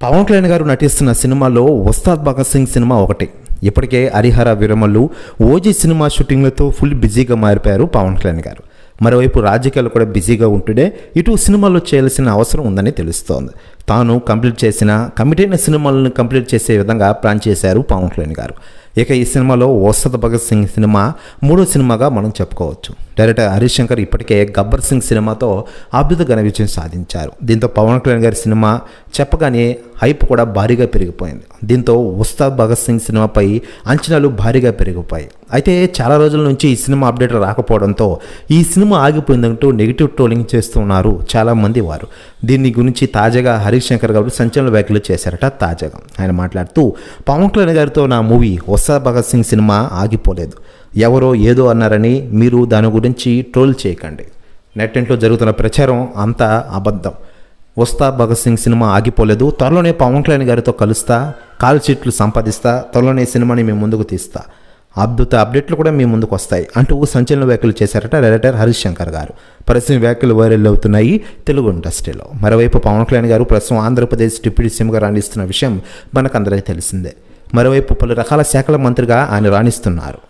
పవన్ కళ్యాణ్ గారు నటిస్తున్న సినిమాలో ఉస్తాద్ భగత్ సింగ్ సినిమా ఒకటి. ఇప్పటికే హరిహర వీరమల్లు, ఓజీ సినిమా షూటింగ్లతో ఫుల్ బిజీగా మారిపోయారు పవన్ కళ్యాణ్ గారు. మరోవైపు రాజకీయాలు కూడా బిజీగా ఉంటుండే ఇటు సినిమాల్లో చేయాల్సిన అవసరం ఉందని తెలుస్తోంది. తాను కమిట్ అయిన సినిమాలను కంప్లీట్ చేసే విధంగా ప్లాన్ చేశారు పవన్ కళ్యాణ్ గారు. ఇక ఈ సినిమాలో ఉస్తాద్ భగత్ సింగ్ సినిమా మూడో సినిమాగా మనం చెప్పుకోవచ్చు. డైరెక్టర్ హరీష్ శంకర్ ఇప్పటికే గబ్బర్ సింగ్ సినిమాతో అద్భుత ఘన విజయం సాధించారు. దీంతో పవన్ కళ్యాణ్ గారి సినిమా చెప్పగానే హైప్ కూడా భారీగా పెరిగిపోయింది. దీంతో ఉస్తాద్ భగత్ సింగ్ సినిమాపై అంచనాలు భారీగా పెరిగిపోయాయి. అయితే చాలా రోజుల నుంచి ఈ సినిమా అప్డేట్ రాకపోవడంతో ఈ సినిమా ఆగిపోయిందంటూ నెగిటివ్ ట్రోలింగ్ చేస్తున్నారు చాలామంది వారు. దీని గురించి తాజాగా హరీష్ శంకర్ గారు సంచలన వ్యాఖ్యలు చేశారట. తాజాగా ఆయన మాట్లాడుతూ, పవన్ కళ్యాణ్ గారితో నా మూవీ ఉస్తాద్ భగత్ సింగ్ సినిమా ఆగిపోలేదు. ఎవరో ఏదో అన్నారని మీరు దాని గురించి ట్రోల్ చేయకండి. నెట్టింట్లో జరుగుతున్న ప్రచారం అంతా అబద్ధం. ఉస్తాద్ భగత్ సింగ్ సినిమా ఆగిపోలేదు. త్వరలోనే పవన్ కళ్యాణ్ గారితో కలుస్తా, కాల్ షీట్లు సంపాదిస్తా, త్వరలోనే సినిమాని మేము ముందుకు తీస్తా, అద్భుత అప్డేట్లు కూడా మీ ముందుకు వస్తాయి అంటూ సంచలన వ్యాఖ్యలు చేశారట డైరెక్టర్ హరీష్ శంకర్ గారు. ప్రస్తుతం వ్యాఖ్యలు వైరల్ అవుతున్నాయి తెలుగు ఇండస్ట్రీలో. మరోవైపు పవన్ కళ్యాణ్ గారు ప్రస్తుతం ఆంధ్రప్రదేశ్ డిప్యూటీ సీఎంగా రాణిస్తున్న విషయం మనకందరికీ తెలిసిందే. మరోవైపు పలు రకాల శాఖల మంత్రిగా ఆయన రాణిస్తున్నారు.